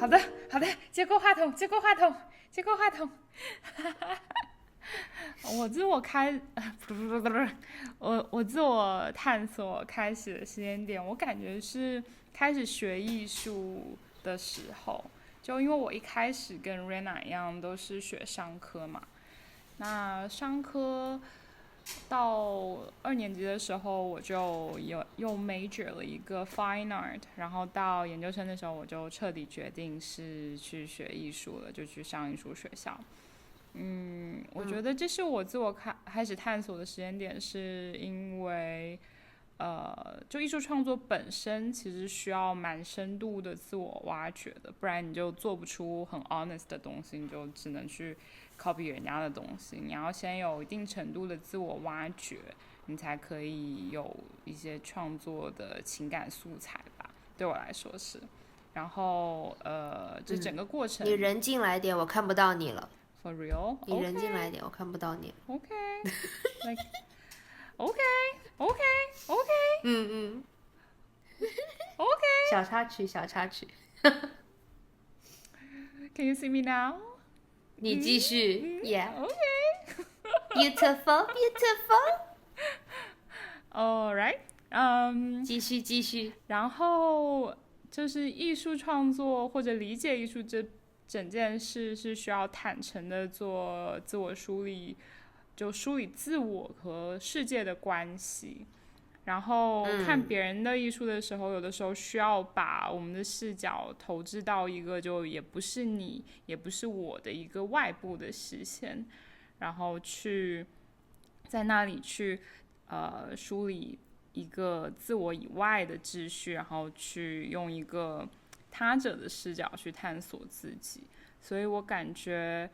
好的，好的，接过话筒，接过话筒，接过话筒。我自我开，不是，我自我探索开始的时间点，我感觉是开始学艺术的时候。就因为我一开始跟 Rena 一样，都是学商科嘛。那商科到2年级的时候，我就又 major 了一个 fine art，然后到研究生的时候，我就彻底决定是去学艺术了，就去上艺术学校。我觉得这是我自我开始探索的时间点，是因为就艺术创作本身其实需要蛮深度的自我挖掘的，不然你就做不出很 honest 的东西，你就只能去 copy 人家的东西。你要先有一定程度的自我挖掘，你才可以有一些创作的情感素材吧，对我来说是。然后这整个过程，你人进来点，我看不到你了。for real， 你人进来点，我看不到你了。OK，like OK OK OK 嗯 OK， 小插曲，小插曲。Can you see me now？你继续。Yeah。OK。Beautiful, beautiful。Alright，继续继续。然后就是艺术创作或者理解艺术这整件事是需要坦诚的做自我梳理，就梳理自我和世界的关系。然后看别人的艺术的时候，有的时候需要把我们的视角投掷到一个就也不是你也不是我的一个外部的视线，然后去在那里去梳理一个自我以外的秩序，然后去用一个他者的视角去探索自己。所以我感觉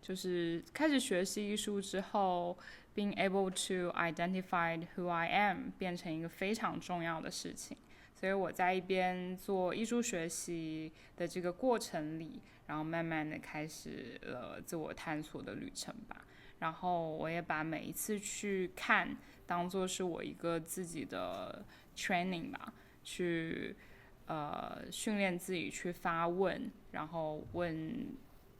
就是开始学习艺术之后，being able to identify who I am 变成一个非常重要的事情。所以我在一边做艺术学习的这个过程里，然后慢慢的开始了自我探索的旅程吧。然后我也把每一次去看当做是我一个自己的 training 吧，去训练自己去发问，然后问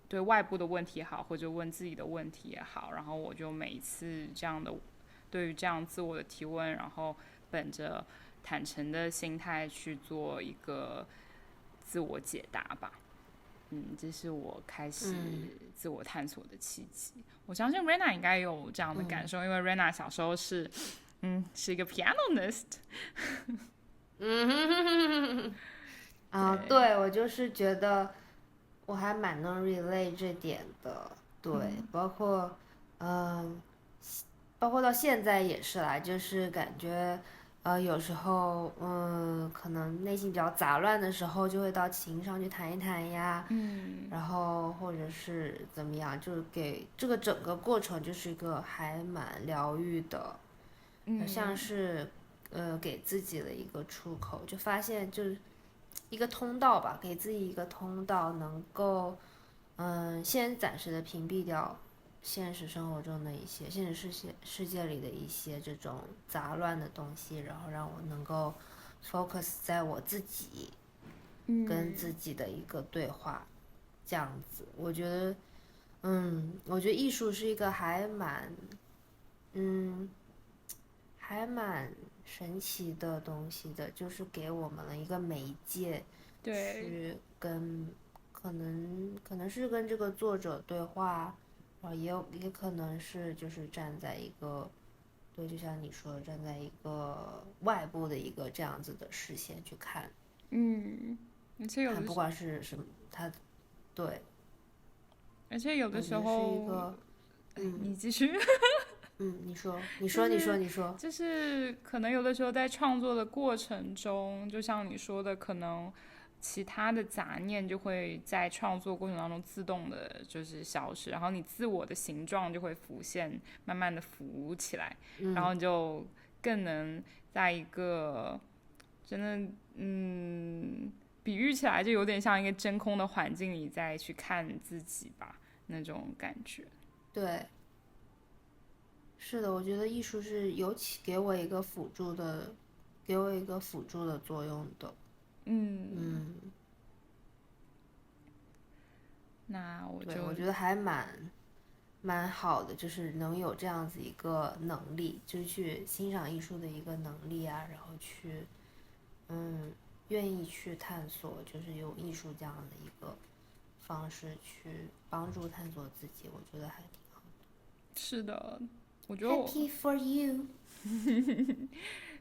对外部的问题也好，或者问自己的问题也好，然后我就每一次这样的对于这样自我的提问，然后本着坦诚的心态去做一个自我解答吧。这是我开始自我探索的契机。我相信 Rena 应该有这样的感受，因为 Rena 小时候是一个 pianist。对，我就是觉得我还蛮能 relate 这点的。对，包括包括到现在也是啦，就是感觉有时候可能内心比较杂乱的时候，就会到琴上去弹一弹呀。然后或者是怎么样，就是给这个整个过程就是一个还蛮疗愈的。像是给自己的一个出口，就发现就是一个通道吧，给自己一个通道，能够先暂时的屏蔽掉现实生活中的一些现实世界里的一些这种杂乱的东西，然后让我能够 focus 在我自己跟自己的一个对话，这样子。我觉得艺术是一个还蛮神奇的东西的，就是给我们了一个媒介，去跟可能是跟这个作者对话，然后也可能是就是站在一个，对，就像你说的，站在一个外部的一个这样子的视线去看。而且有的不管是什么，他对，而且有的时候，是一个，你继续。你说，就是可能有的时候在创作的过程中，就像你说的，可能其他的杂念就会在创作过程当中自动的就是消失，然后你自我的形状就会浮现，慢慢的浮起来，然后你就更能在一个真的比喻起来就有点像一个真空的环境里再去看自己吧，那种感觉。对。是的，我觉得艺术是尤其给我一个辅助的作用的。那我觉得还蛮好的，就是能有这样子一个能力，就是去欣赏艺术的一个能力啊，然后去愿意去探索，就是用艺术这样的一个方式去帮助探索自己，我觉得还挺好的。是的，我觉得Happy for you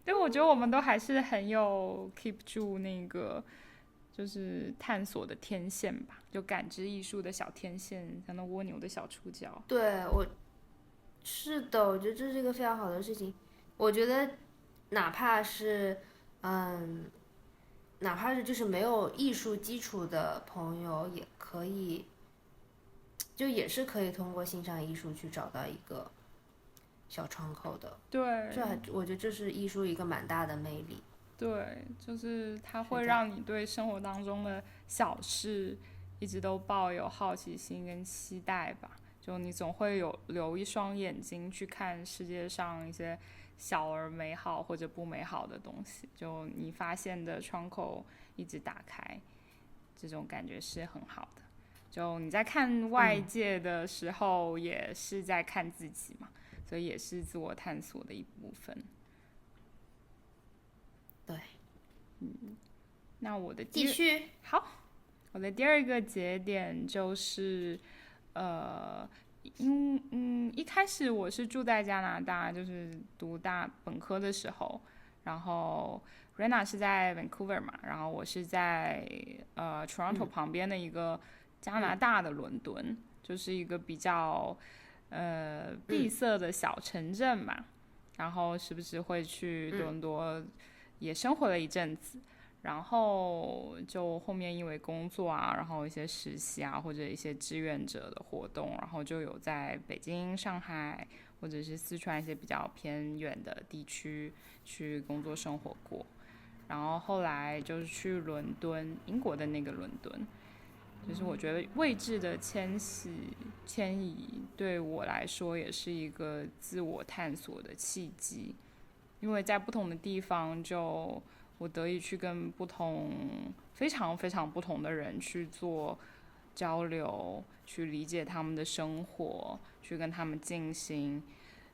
对，我觉得我们都还是很有 keep 住那个就是探索的天线吧，就感知艺术的小天线，像那蜗牛的小触角。对，是的，我觉得这是一个非常好的事情。我觉得哪怕是哪怕是就是没有艺术基础的朋友，也可以，就也是可以通过欣赏艺术去找到一个小窗口的。对，我觉得这是艺术一个蛮大的魅力。对，就是它会让你对生活当中的小事一直都抱有好奇心跟期待吧。就你总会留一双眼睛去看世界上一些小而美好或者不美好的东西，就你发现的窗口一直打开，这种感觉是很好的。就你在看外界的时候，也是在看自己嘛，所以也是自我探索的一部分。对，那我的继续好，我的第二个节点就是，一开始我是住在加拿大，就是读本科的时候，然后 Rena 是在 Vancouver 嘛，然后我是在Toronto 旁边的一个加拿大的伦敦，就是一个比较闭塞的小城镇嘛，然后时不时会去多伦多也生活了一阵子。然后就后面因为工作啊，然后一些实习啊，或者一些志愿者的活动，然后就有在北京、上海或者是四川一些比较偏远的地区去工作生活过。然后后来就是去伦敦，英国的那个伦敦，就是我觉得位置的迁移对我来说也是一个自我探索的契机，因为在不同的地方就。我得以去跟非常非常不同的人去做交流，去理解他们的生活，去跟他们进行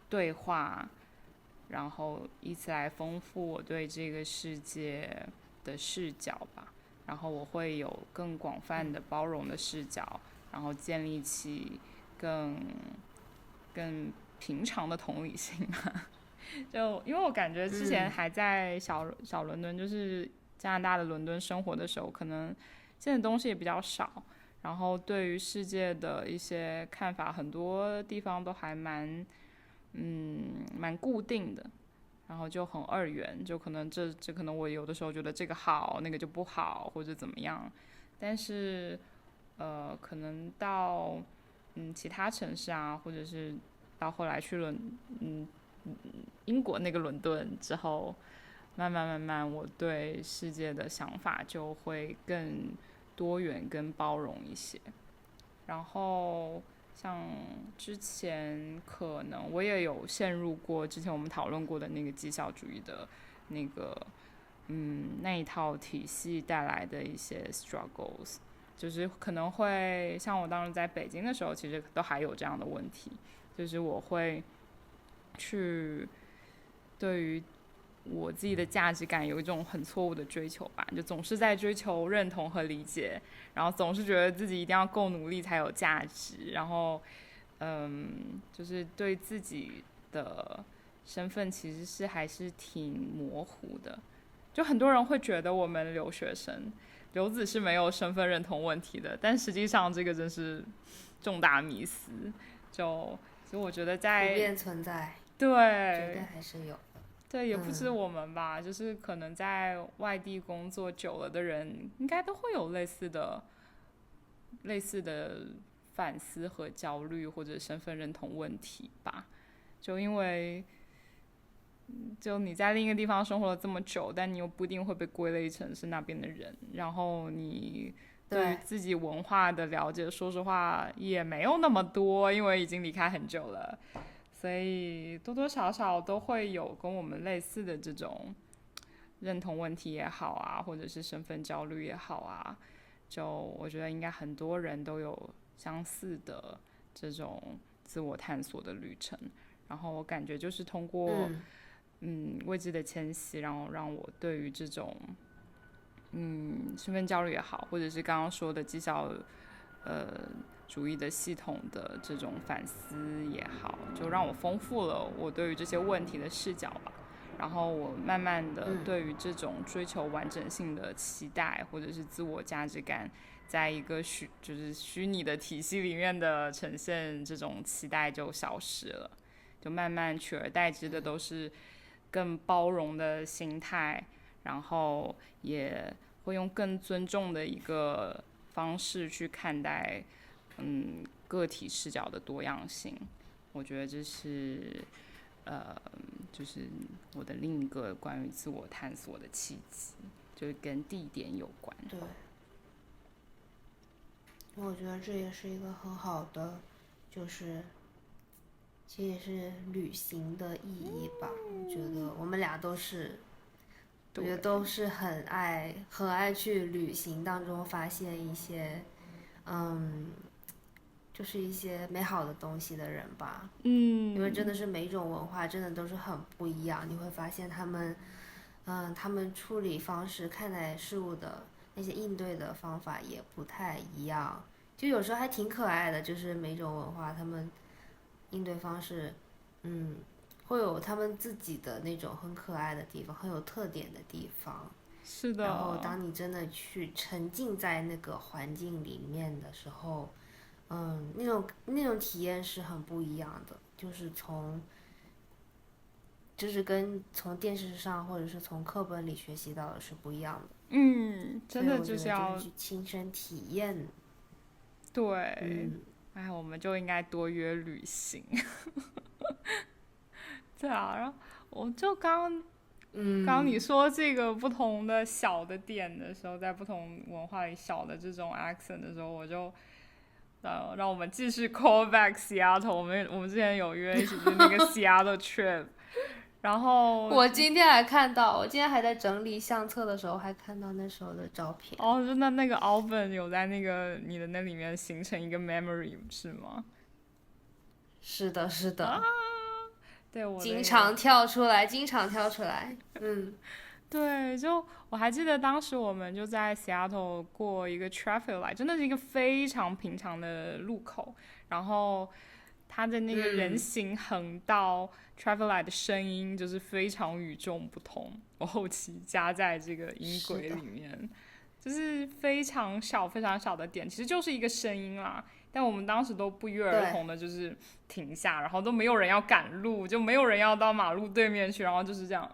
对话，然后以此来丰富我对这个世界的视角吧。然后我会有更广泛的包容的视角，然后建立起更平常的同理心吧。就因为我感觉之前还在小伦敦，就是加拿大的伦敦生活的时候，可能见的东西也比较少，然后对于世界的一些看法，很多地方都还蛮固定的，然后就很二元，就可能这可能我有的时候觉得这个好，那个就不好，或者怎么样，但是可能到其他城市啊，或者是到后来去英国那个伦敦之后，慢慢，我对世界的想法就会更多元、跟包容一些。然后，像之前可能我也有陷入过之前我们讨论过的那个绩效主义的那个，那一套体系带来的一些 struggles， 就是可能会像我当时在北京的时候，其实都还有这样的问题，就是我会去对于我自己的价值感有一种很错误的追求吧，就总是在追求认同和理解，然后总是觉得自己一定要够努力才有价值，然后就是对自己的身份其实是还是挺模糊的。就很多人会觉得我们留子是没有身份认同问题的，但实际上这个真是重大迷思。就我觉得在普遍存在，对，绝对还是有。对，也不止我们吧，就是可能在外地工作久了的人，应该都会有类似的反思和焦虑或者身份认同问题吧。就因为，就你在另一个地方生活了这么久，但你又不一定会被归类成是那边的人，然后你对于自己文化的了解，说实话也没有那么多，因为已经离开很久了。所以多多少少都会有跟我们类似的这种认同问题也好啊，或者是身份焦虑也好啊，就我觉得应该很多人都有相似的这种自我探索的旅程。然后我感觉就是通过未知的迁徙，然后让我对于这种身份焦虑也好，或者是刚刚说的绩效主义的系统的这种反思也好，就让我丰富了我对于这些问题的视角吧。然后我慢慢的对于这种追求完整性的期待，或者是自我价值感，在一个就是虚拟的体系里面的呈现，这种期待就消失了，就慢慢取而代之的都是更包容的心态，然后也会用更尊重的一个方式去看待个体视角的多样性。我觉得这是就是我的另一个关于自我探索的契机，就是跟地点有关。对，我觉得这也是一个很好的，就是其实也是旅行的意义吧。我觉得我们俩都是，我觉得都是很爱去旅行当中发现一些，就是一些美好的东西的人吧。因为真的是每一种文化真的都是很不一样，你会发现他们处理方式、看待事物的那些应对的方法也不太一样，就有时候还挺可爱的。就是每种文化他们应对方式，会有他们自己的那种很可爱的地方，很有特点的地方。是的。然后当你真的去沉浸在那个环境里面的时候，那种体验是很不一样的，就是跟从电视上或者是从课本里学习到的是不一样的。真的就是要就是去亲身体验。对，我们就应该多约旅行。对啊，然后我就刚你说这个不同的小的点的时候，在不同文化里小的这种 accent 的时候，我就让我们继续 call back Seattle。我们之前有约一起去那个 Seattle trip。然后我今天还在整理相册的时候，还看到那时候的照片。真的那个 album 有在那个你的那里面形成一个 memory 是吗？是的，是的。对，我经常跳出来。对，就我还记得当时我们就在 Seattle 过一个 traffic light， 真的是一个非常平常的路口，然后它的那个人行横道 traffic light 的声音就是非常与众不同，我后期加在这个音轨里面，就是非常小非常小的点，其实就是一个声音啦。但我们当时都不约而同的就是停下，然后都没有人要赶路，就没有人要到马路对面去，然后就是这样，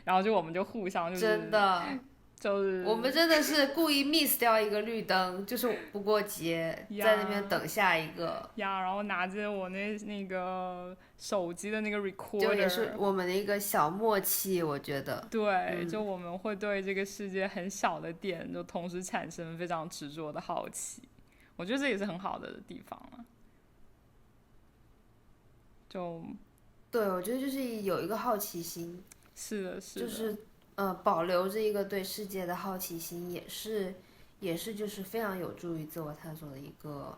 然后我们就互相就是真的就是我们真的是故意 miss 掉一个绿灯，就是不过节，在那边等下一个然后拿着我那个手机的那个 recorder， 就也是我们的一个小默契，我觉得。对，就我们会对这个世界很小的点，就同时产生非常执着的好奇。我觉得这也是很好的地方了。对，我觉得就是有一个好奇心。是的，就是保留着一个对世界的好奇心，也是就是非常有助于自我探索的一个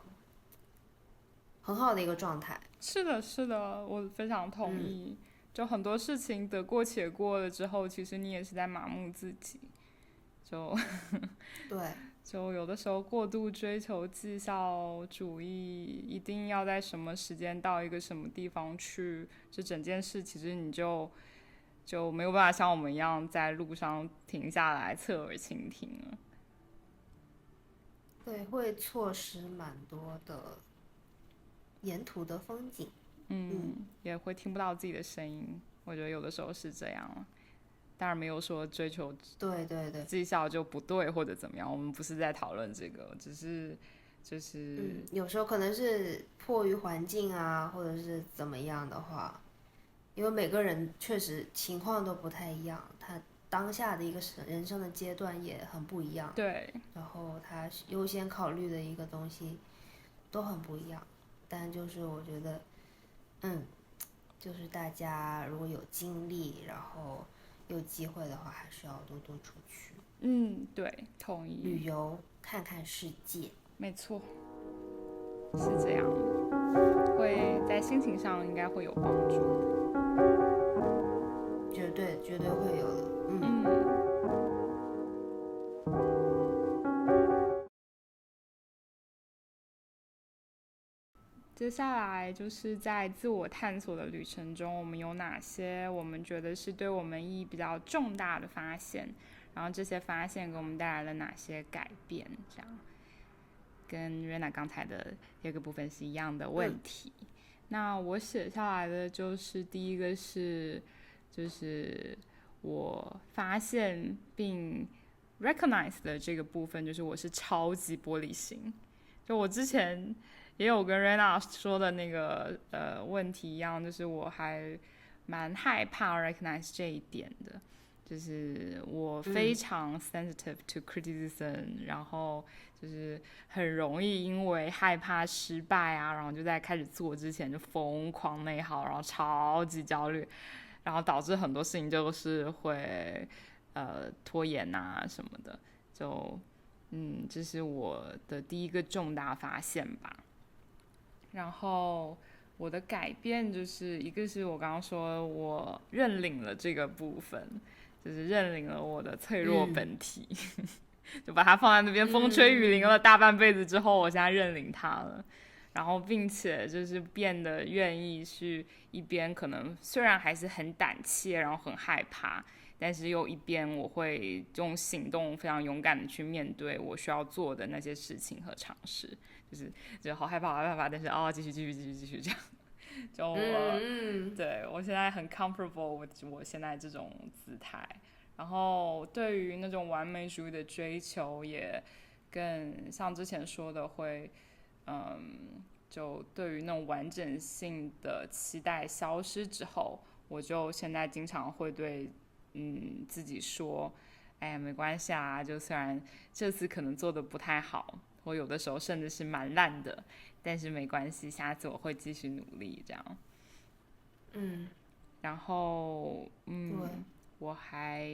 很好的一个状态。是的，我非常同意。就很多事情得过且过了之后，其实你也是在麻木自己。对。就有的时候过度追求绩效主义，一定要在什么时间到一个什么地方去，这整件事其实你就没有办法像我们一样在路上停下来侧耳倾听了。对，会错失蛮多的沿途的风景。也会听不到自己的声音，我觉得有的时候是这样。当然没有说追求对绩效就不对或者怎么样，我们不是在讨论这个，只是有时候可能是迫于环境啊，或者是怎么样的话，因为每个人确实情况都不太一样，他当下的一个人生的阶段也很不一样。对。然后他优先考虑的一个东西都很不一样，但就是我觉得，就是大家如果有精力，然后有机会的话，还是要多多出去。对，同意。旅游，看看世界。没错，是这样，会在心情上应该会有帮助的，绝对会有的。接下来就是在自我探索的旅程中，我们有哪些我们觉得是对我们意义比较重大的发现，然后这些发现给我们带来了哪些改变，这样跟瑞娜刚才的第二个部分是一样的问题。那我写下来的就是第一个是，就是我发现并 recognize 的这个部分，就是我是超级玻璃心。就我之前也有跟 Rena 说的那个问题一样，就是我还蛮害怕 recognize 这一点的，就是我非常 sensitive to criticism，然后就是很容易因为害怕失败啊，然后就在开始做之前就疯狂内耗，然后超级焦虑，然后导致很多事情就是会拖延啊什么的，就这是我的第一个重大发现吧。然后我的改变就是一个是我刚刚说我认领了这个部分，就是认领了我的脆弱本体，就把它放在那边风吹雨淋了大半辈子之后，我现在认领它了。然后并且就是变得愿意去一边可能虽然还是很胆怯，然后很害怕，但是又一边我会用行动非常勇敢的去面对我需要做的那些事情和尝试，就好害怕好害怕，但是继续这样。就对我现在很 comfortable with 我现在这种姿态，然后对于那种完美主义的追求也更像之前说的会就对于那种完整性的期待消失之后，我就现在经常会对自己说，哎呀没关系啊，就虽然这次可能做的不太好，我有的时候甚至是蛮烂的，但是没关系，下次我会继续努力这样。然后我还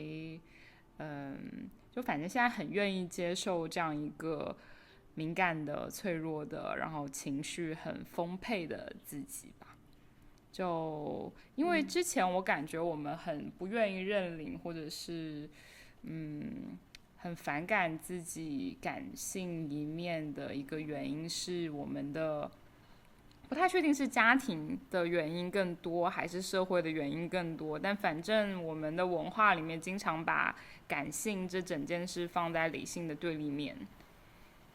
就反正现在很愿意接受这样一个敏感的、脆弱的，然后情绪很丰沛的自己吧。就因为之前我感觉我们很不愿意认领，或者是很反感自己感性一面的一个原因是我们的不太确定是家庭的原因更多还是社会的原因更多，但反正我们的文化里面经常把感性这整件事放在理性的对立面，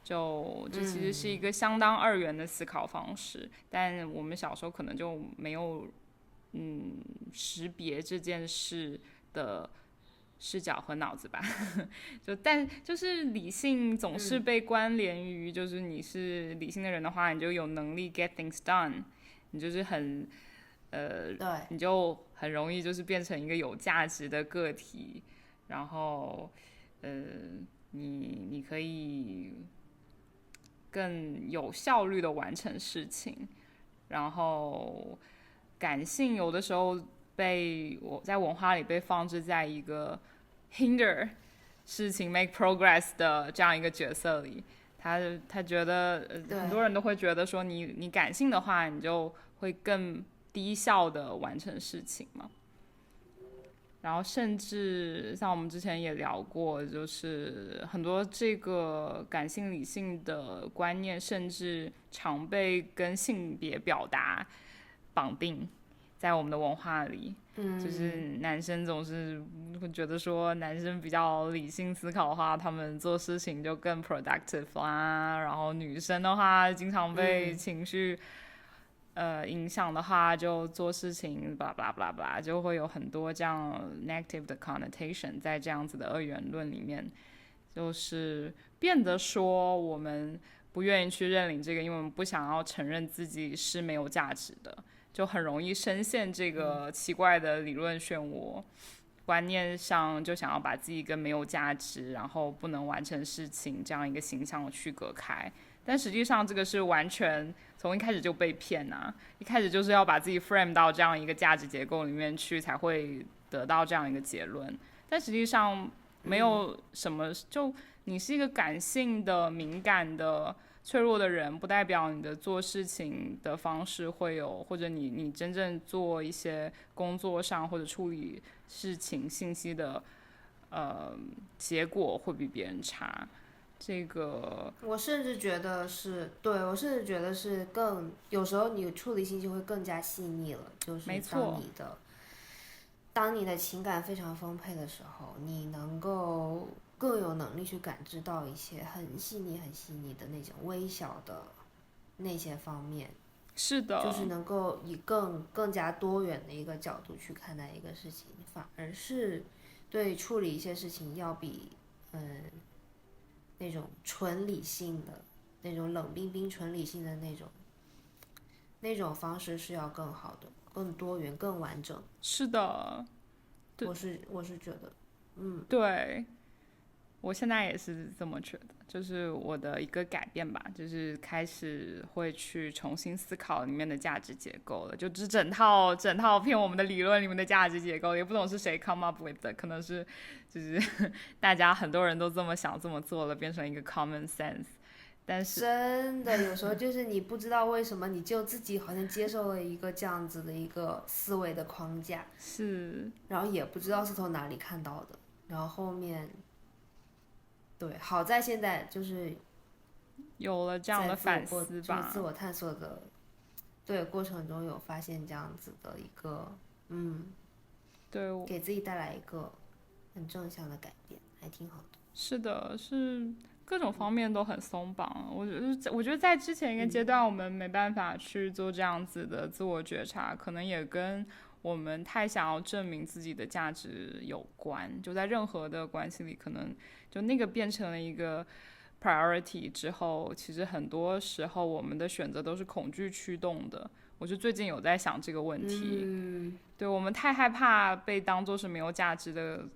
就这其实是一个相当二元的思考方式，但我们小时候可能就没有识别这件事的视角和脑子吧。但就是理性总是被关联于，就是你是理性的人的话，你就有能力 get things done， 你就是很你就很容易就是变成一个有价值的个体，然后你可以更有效率的完成事情，然后感性有的时候被我在文化里被放置在一个 hinder 事情 make progress 的这样一个角色里，他觉得很多人都会觉得说你感性的话，你就会更低效的完成事情嘛。然后甚至像我们之前也聊过，就是很多这个感性理性的观念，甚至常被跟性别表达绑定在我们的文化里。就是男生总是会觉得说男生比较理性思考的话，他们做事情就更 productive 啦，然后女生的话经常被情绪影响的话，就做事情blah blah blah blah，就会有很多这样 negative 的 connotation 在这样子的二元论里面，就是变得说我们不愿意去认领这个，因为我们不想要承认自己是没有价值的，就很容易深陷这个奇怪的理论漩涡，观念上就想要把自己跟没有价值，然后不能完成事情这样一个形象区隔开。但实际上这个是完全从一开始就被骗啊，一开始就是要把自己 frame 到这样一个价值结构里面去，才会得到这样一个结论。但实际上没有什么，就你是一个感性的、敏感的、脆弱的人，不代表你的做事情的方式会有，或者你真正做一些工作上或者处理事情信息的结果会比别人差。这个我甚至觉得是对，我甚至觉得是有时候你处理信息会更加细腻了，就是没错，当你的情感非常丰沛的时候，你能够更有能力去感知到一些很细腻、很细腻的那种微小的那些方面。是的，就是能够以更加多元的一个角度去看待一个事情，反而是对处理一些事情要比那种纯理性的那种冷冰冰纯理性的那种方式是要更好的，更多元、更完整。是的，我是觉得，对，我现在也是这么觉得，就是我的一个改变吧，就是开始会去重新思考里面的价值结构了，就整套骗我们的理论里面的价值结构，也不懂是谁 come up with 的，可能是就是大家很多人都这么想这么做了，变成一个 common sense。但是真的有时候就是你不知道为什么，你就自己好像接受了一个这样子的一个思维的框架，是，然后也不知道是从哪里看到的，然后后面。对，好在现在就是有了这样的反思吧，就是自我探索的过程中有发现这样子的一个对，给自己带来一个很正向的改变，还挺好的。是的，是各种方面都很松绑。我觉得在之前一个阶段，我们没办法去做这样子的自我觉察，可能也跟我们太想要证明自己的价值有关。就在任何的关系里，可能就那个变成了一个 priority 之后，其实很多时候我们的选择都是恐惧驱动的。我就最近有在想这个问题，对，我们太害怕被当作是没有价值的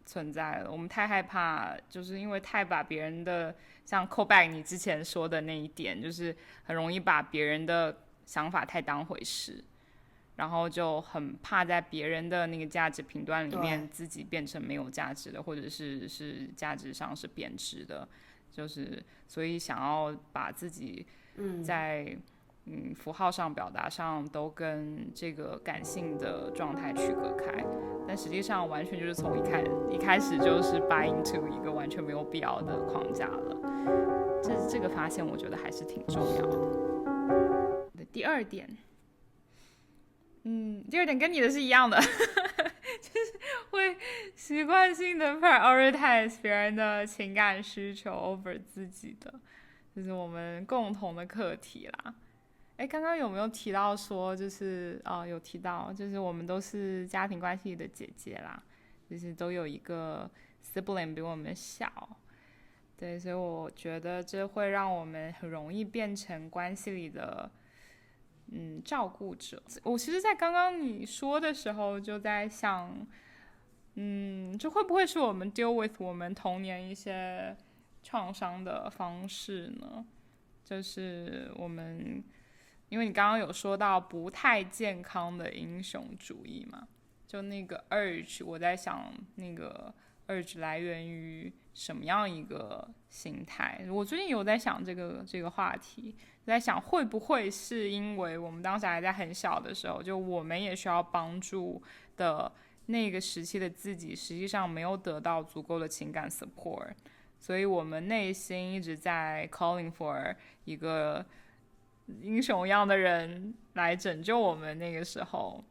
存在了，我们太害怕，就是因为太把别人的，像 call back 你之前说的那一点，就是很容易把别人的想法太当回事，然后就很怕在别人的那个价值评断里面自己变成没有价值的，或者是价值上是贬值的，就是所以想要把自己在符号上表达上都跟这个感性的状态区隔开，但实际上完全就是从一开始就是 buy into 一个完全没有必要的框架了。这个发现我觉得还是挺重要的。第二点跟你的是一样的，就是会习惯性的 prioritize 别人的情感需求 over 自己的，就是我们共同的课题啦。刚刚有没有提到说，就是有提到，就是我们都是家庭关系里的姐姐啦，就是都有一个 sibling 比我们小，对，所以我觉得这会让我们很容易变成关系里的照顾者。我其实，在刚刚你说的时候，就在想，这会不会是我们 deal with 我们童年一些创伤的方式呢？就是我们。因为你刚刚有说到不太健康的英雄主义嘛，就那个 urge， 我在想那个 urge 来源于什么样一个心态？我最近有在想这个话题，在想会不会是因为我们当时还在很小的时候，就我们也需要帮助的那个时期的自己，实际上没有得到足够的情感 support， 所以我们内心一直在 calling for 一个英雄一样的人来拯救我们那个时候，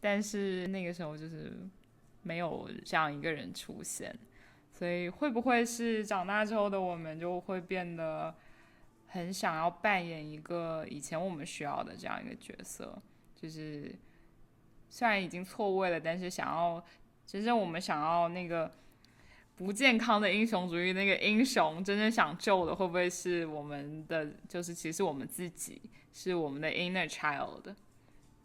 但是那个时候就是没有这样一个人出现，所以会不会是长大之后的我们就会变得很想要扮演一个以前我们需要的这样一个角色，就是虽然已经错位了，但是真正我们想要那个不健康的英雄主义，那个英雄真正想救的会不会是我们的，就是其实我们自己，是我们的 inner child，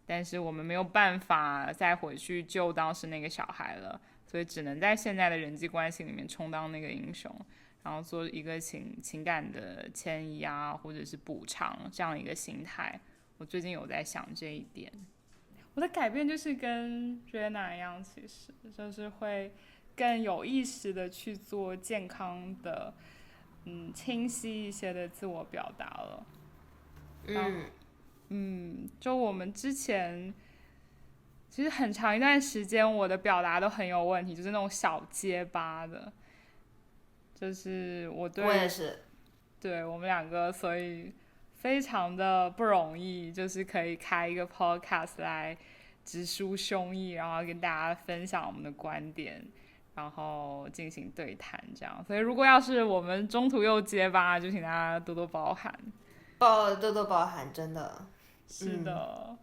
但是我们没有办法再回去救当时那个小孩了，所以只能在现在的人际关系里面充当那个英雄，然后做一个情感的迁移啊，或者是补偿这样一个心态。我最近有在想这一点，我的改变就是跟 Rena 一样，其实就是会更有意识的去做健康的清晰一些的自我表达了。就我们之前其实很长一段时间我的表达都很有问题，就是那种小结巴的，就是我也是，对我们两个，所以非常的不容易，就是可以开一个 podcast 来直抒胸臆，然后跟大家分享我们的观点，然后进行对谈这样。所以如果要是我们中途又结巴，就请大家多多包涵。多多包涵，真的。是的。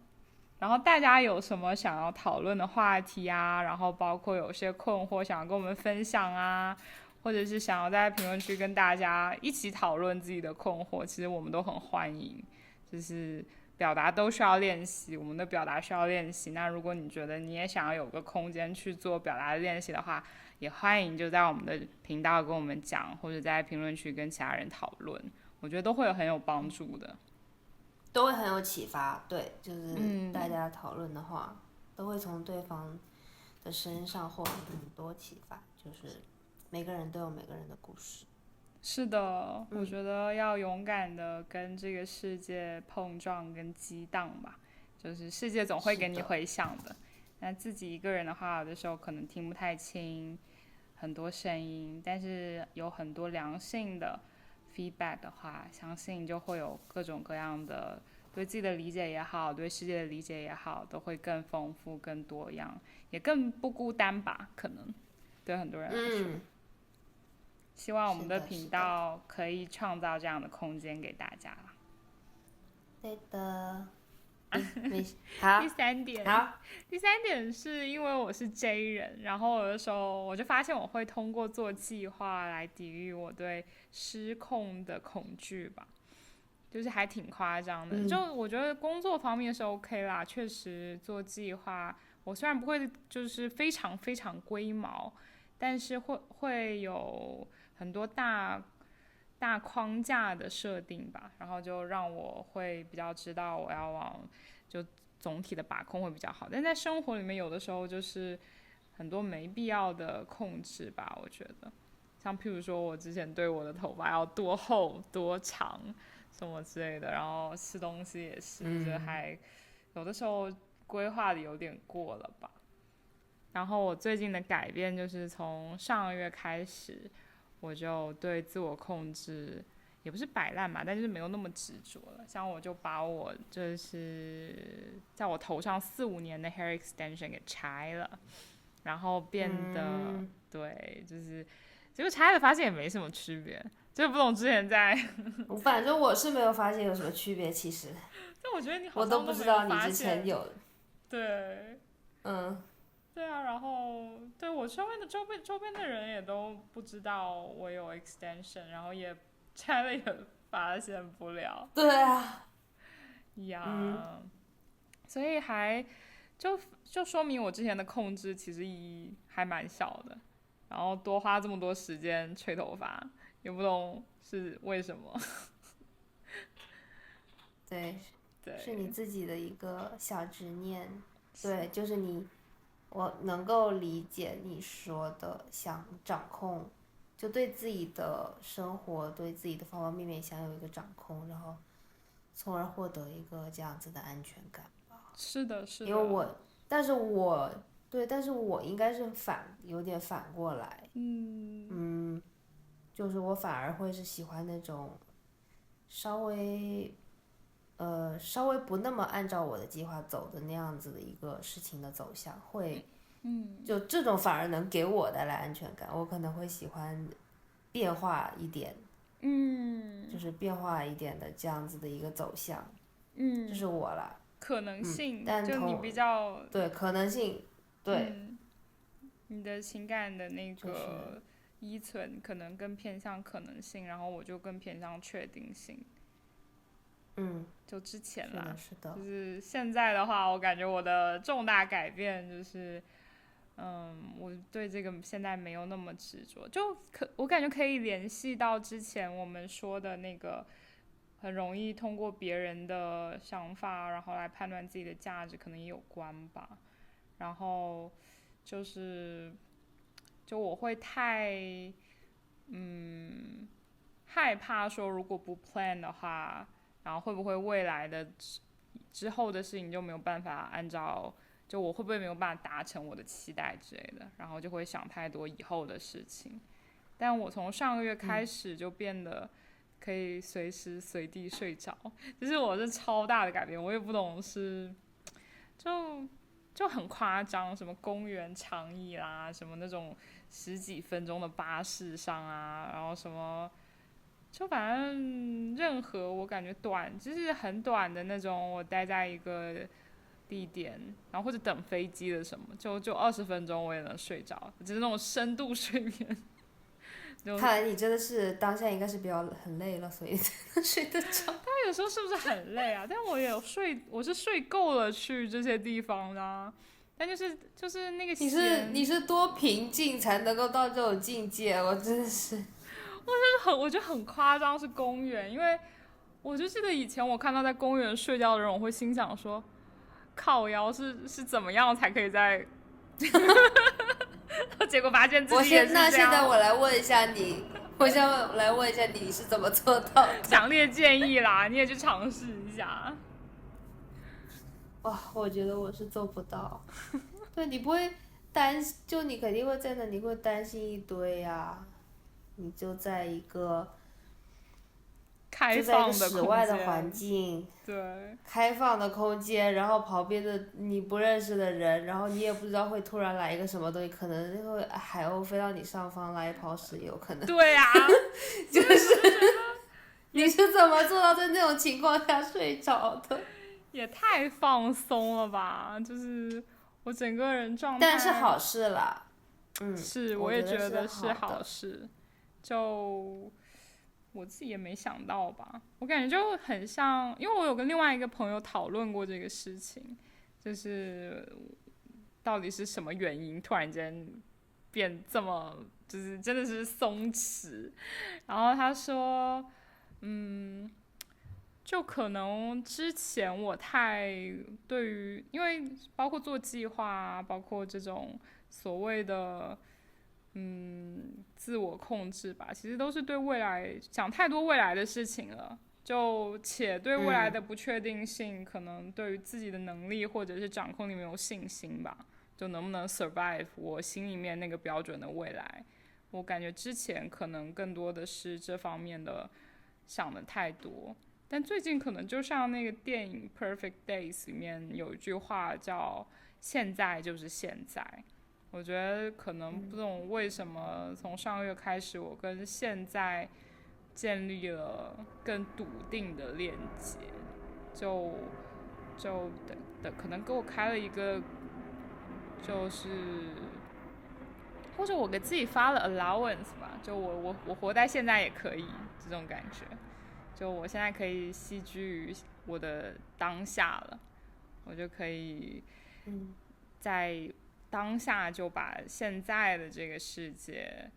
然后大家有什么想要讨论的话题啊？然后包括有些困惑想要跟我们分享啊，或者是想要在评论区跟大家一起讨论自己的困惑，其实我们都很欢迎。就是表达都需要练习，我们的表达需要练习。那如果你觉得你也想要有个空间去做表达的练习的话，也欢迎就在我们的频道跟我们讲，或者在评论区跟其他人讨论，我觉得都会很有帮助的。都会很有启发，对，就是大家讨论的话，都会从对方的身上获得很多启发，就是每个人都有每个人的故事。是的，我觉得要勇敢的跟这个世界碰撞跟激荡吧，就是世界总会给你回响的。那自己一个人的话，有的时候可能听不太清很多声音，但是有很多良性的feedback 的话，相信就会有各种各样的对自己的理解也好，对世界的理解也好，都会更丰富、更多样，也更不孤单吧？可能对很多人来说。希望我们的频道可以创造这样的空间给大家。对的。好。第三点是因为我是 J 人，然后有的时候我就发现我会通过做计划来抵御我对失控的恐惧吧，就是还挺夸张的。就我觉得工作方面是 OK 啦，确实做计划，我虽然不会就是非常非常龟毛，但是会有很多大框架的设定吧，然后就让我会比较知道我要往就总体的把控会比较好。但在生活里面有的时候就是很多没必要的控制吧，我觉得像譬如说我之前对我的头发要多厚多长什么之类的，然后吃东西也是，就还有的时候规划的有点过了吧。然后我最近的改变就是从上个月开始，我就对自我控制也不是摆烂嘛，但就是没有那么执着了。像我就把我就是在我头上4-5年的 hair extension 给拆了，然后变得对，就是结果拆了发现也没什么区别，就不懂之前在反正我是没有发现有什么区别，其实。但我觉得你好像都不知道你之前有。对。对啊，然后对我周边的人也都不知道我有 extension， 然后也拆了也发现不了。对啊。所以就说明我之前的控制其实意义还蛮小的，然后多花这么多时间吹头发，也不懂是为什么。对，是你自己的一个小执念。对，就是我能够理解你说的想掌控，就对自己的生活对自己的方方面面想有一个掌控，然后从而获得一个这样子的安全感吧。是的。因为但是我应该是有点反过来。就是我反而会是喜欢那种稍微不那么按照我的计划走的那样子的一个事情的走向，就这种反而能给我带来安全感。我可能会喜欢变化一点，就是变化一点的这样子的一个走向，这是我啦。可能性，但就你比较对可能性，对，你的情感的那个依存可能更偏向可能性，然后我就更偏向确定性。就之前啦，是的，就是现在的话，我感觉我的重大改变就是，我对这个现在没有那么执着，我感觉可以联系到之前我们说的那个，很容易通过别人的想法，然后来判断自己的价值，可能也有关吧。然后就我会太，害怕说如果不 plan 的话，然后会不会未来的之后的事情就没有办法按照，就我会不会没有办法达成我的期待之类的，然后就会想太多以后的事情。但我从上个月开始就变得可以随时随地睡着，就是我是超大的改变，我也不懂是就很夸张，什么公园长椅啦，什么那种十几分钟的巴士上啊，然后什么，就反正任何我感觉就是很短的那种，我待在一个地点，然后或者等飞机的什么，就20分钟我也能睡着，就是那种深度睡眠。看来你真的是当下应该是比较很累了，所以才能睡得着。他有时候是不是很累啊？但我也有睡，我是睡够了去这些地方的啊。但就是那个你是多平静才能够到这种境界？我真的是，我觉得很夸张，是公园，因为我就记得以前我看到在公园睡觉的人，我会心想说，靠腰是怎么样才可以在，结果发现自己也是这样。那现在我来问一下你，你是怎么做到的？强烈建议啦，你也去尝试一下。哇，我觉得我是做不到。对，你不会就你肯定会在那，你会担心一堆啊。你就在一个开放的室外的环境，对，开放的空间，然后旁边的你不认识的人，然后你也不知道会突然来一个什么东西，可能那个海鸥飞到你上方来一泡屎，有可能。对啊，就是你是怎么做到在那种情况下睡着的？也太放松了吧！就是我整个人状态，但是好事啦。是，我也觉得是好事。就我自己也没想到吧，我感觉就很像，因为我有跟另外一个朋友讨论过这个事情，就是到底是什么原因突然间变这么，就是真的是松弛。然后他说，就可能之前我太对于，因为包括做计划啊，包括这种所谓的自我控制吧，其实都是对未来想太多未来的事情了，且对未来的不确定性，可能对于自己的能力或者是掌控力没有信心吧，就能不能 survive 我心里面那个标准的未来。我感觉之前可能更多的是这方面的想的太多。但最近可能就像那个电影《Perfect Days》里面有一句话叫"现在就是现在"，我觉得可能不懂为什么从上个月开始，我跟现在建立了更笃定的链接，就可能给我开了一个，就是或者我给自己发了 allowance 吧，就我活在现在也可以这种感觉。就我现在可以栖居于我的当下了，我就可以在当下就把现在的这个世界，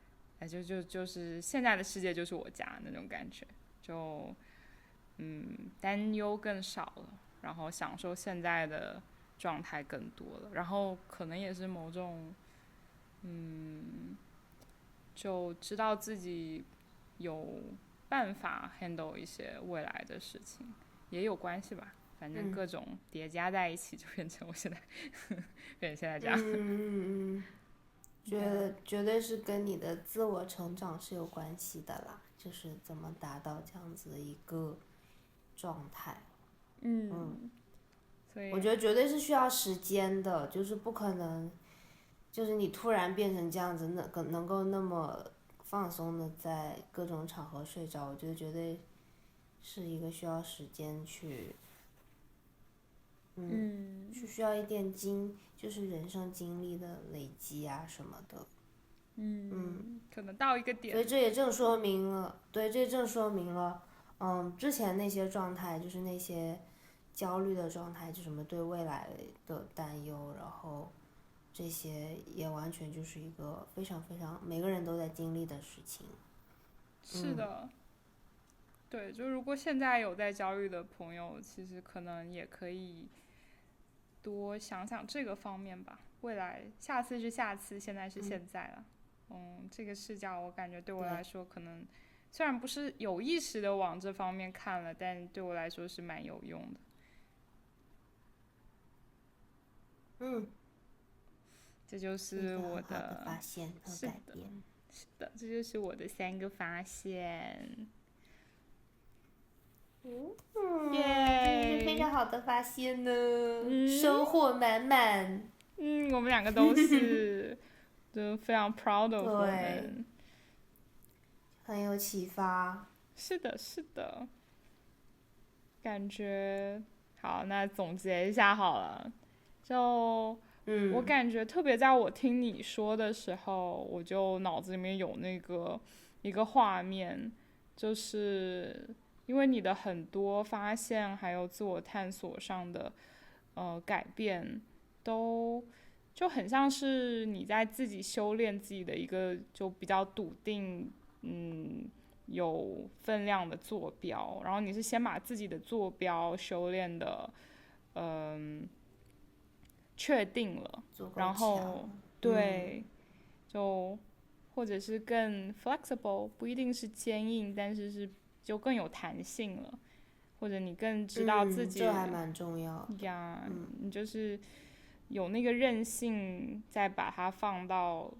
就是现在的世界就是我家那种感觉，就担忧更少了，然后享受现在的状态更多了，然后可能也是某种就知道自己有办法 handle 一些未来的事情，也有关系吧。反正各种叠加在一起，就变成我现在变成现在这样。绝对是跟你的自我成长是有关系的啦，就是怎么达到这样子的一个状态。所以我觉得绝对是需要时间的，就是不可能，就是你突然变成这样子，能够那么放松的在各种场合睡着，我觉得绝对是一个需要时间去，是需要一点就是人生经历的累积啊什么的。可能到一个点。所以这也正说明了，对，这正说明了，之前那些状态，就是那些焦虑的状态，就什么对未来的担忧，然后这些也完全就是一个非常非常每个人都在经历的事情。是的，对，就如果现在有在焦虑的朋友，其实可能也可以多想想这个方面吧。未来，下次是下次，现在是现在了。这个视角我感觉对我来说可能虽然不是有意识的往这方面看了，但对我来说是蛮有用的。这就是我的很好的发现和改变。是的，这就是我的3个发现。耶，非常好的发现呢，收获满满。我们2个都是，就非常 proud of 我们，很有启发。是的，是的。感觉好，那总结一下好了。就我感觉特别在我听你说的时候，我就脑子里面有一个画面，就是因为你的很多发现还有自我探索上的改变，都就很像是你在自己修炼自己的一个就比较笃定有分量的坐标，然后你是先把自己的坐标修炼的确定了，然后对，就或者是更 flexible， 不一定是坚硬，但是就更有弹性了，或者你更知道自己，这还蛮重要的呀。你就是有那个韧性，再把它放到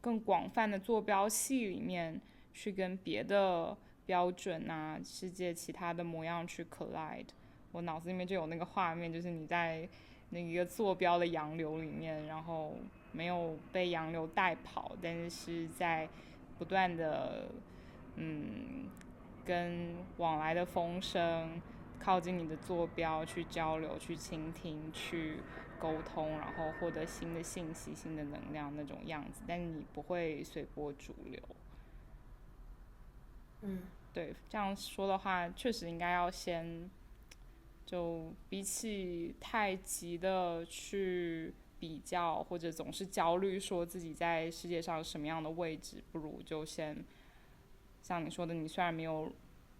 更广泛的坐标系里面，去跟别的标准啊、世界其他的模样去 collide。我脑子里面就有那个画面，就是你在那个坐标的洋流里面，然后没有被洋流带跑，但是在不断的跟往来的风声靠近你的坐标去交流、去倾听、去沟通，然后获得新的信息、新的能量那种样子，但是你不会随波逐流。对，这样说的话，确实应该要先，就比起太急的去比较，或者总是焦虑说自己在世界上什么样的位置，不如就先像你说的，你虽然没有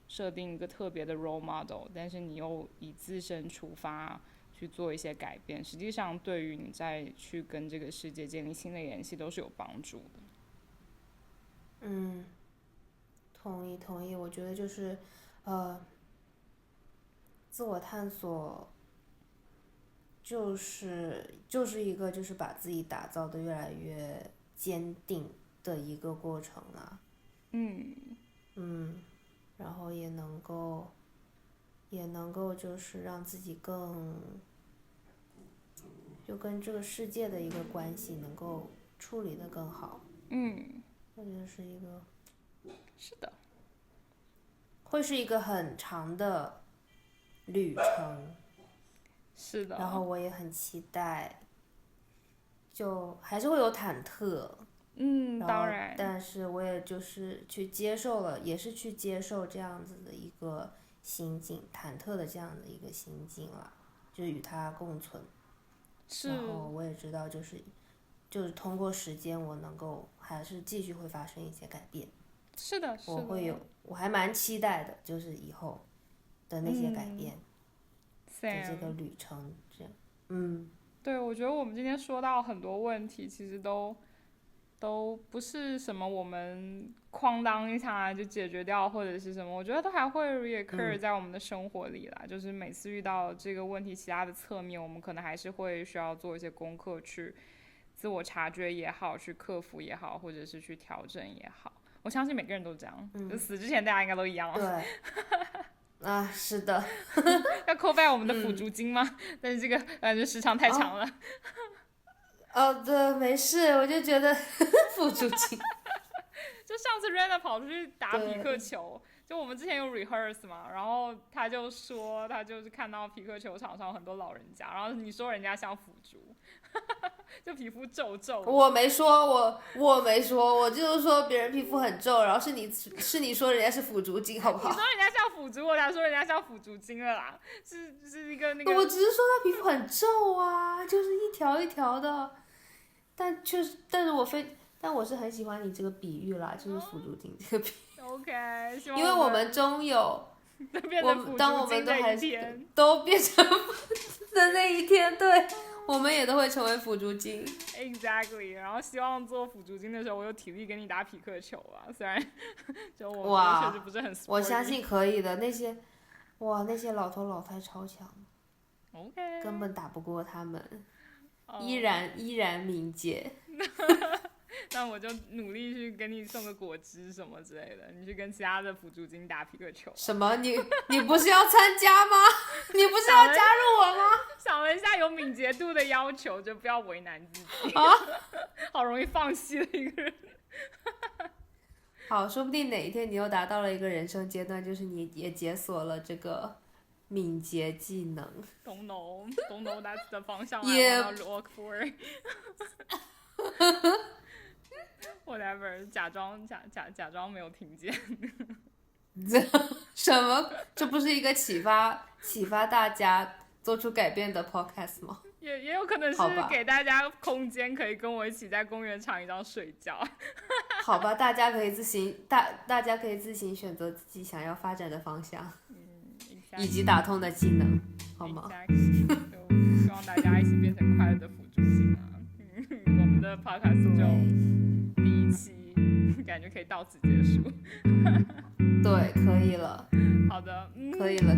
设定一个特别的 role model， 但是你又以自身出发去做一些改变，实际上对于你再去跟这个世界建立新的联系都是有帮助的。同意，我觉得就是自我探索就是一个就是把自己打造的越来越坚定的一个过程啦。然后也能够就是让自己就跟这个世界的一个关系能够处理得更好。我觉得是一个，是的，会是一个很长的旅程。是的。然后我也很期待，就还是会有忐忑。当然。但是我也就是去接受了，也是去接受这样子的一个心境，忐忑的这样的一个心境啦，就是与它共存。然后我也知道，就是通过时间，我能够还是继续会发生一些改变。是的，我还蛮期待的，就是以后的那些改变的这个旅程，这样。对，我觉得我们今天说到很多问题，其实都不是什么我们哐当一下就解决掉，或者是什么，我觉得都还会 reoccur 在我们的生活里啦。就是每次遇到这个问题，其他的侧面，我们可能还是会需要做一些功课，去自我察觉也好，去克服也好，或者是去调整也好。我相信每个人都这样，就死之前大家应该都一样。对。是的。要扣拜我们的辅助金吗？但是这个感觉时长太长了。对，没事，我就觉得辅助金。就上次 Rena 跑出去打匹克球，就我们之前有 rehearse 嘛，然后他就说他就是看到匹克球场上有很多老人家，然后你说人家像腐竹，就皮肤皱皱。我没说，我没说，我就是说别人皮肤很皱，然后是你说人家是腐竹精，好不好？你说人家像腐竹，我才说人家像腐竹精了啦，是一个那个。我只是说他皮肤很皱啊，就是一条一条的，但我是很喜欢你这个比喻啦，就是腐竹精这个比喻。OK， 希望因为我们终有，当我们都还都变成的那一天，对，我们也都会成为辅助精。Exactly， 然后希望做辅助精的时候，我有体力跟你打匹克球啊。虽然就我确实不是很 sporty， 我相信可以的。那些老头老太超强 ，OK， 根本打不过他们，依然敏捷。那我就努力去给你送个果汁什么之类的，你去跟其他的辅助精打匹克球。什么？你不是要参加吗？你不是要加入我吗？想了一下，有敏捷度的要求，就不要为难自己。好容易放弃的一个人。好，说不定哪一天你又达到了一个人生阶段，就是你也解锁了这个敏捷技能。Don't know that's the 方向 I wanna look for 。Whatever， 假装没有听见。什么？这不是一个启发大家做出改变的 podcast 吗？也有可能是给大家空间，可以跟我一起在公园躺一张睡觉。好吧，大家可以自行选择自己想要发展的方向，以及打通的技能，好吗？希望大家一起变成快乐的辅助型啊！我们的 podcast 就第1期感觉可以到此结束。对，可以了。好的，可以了。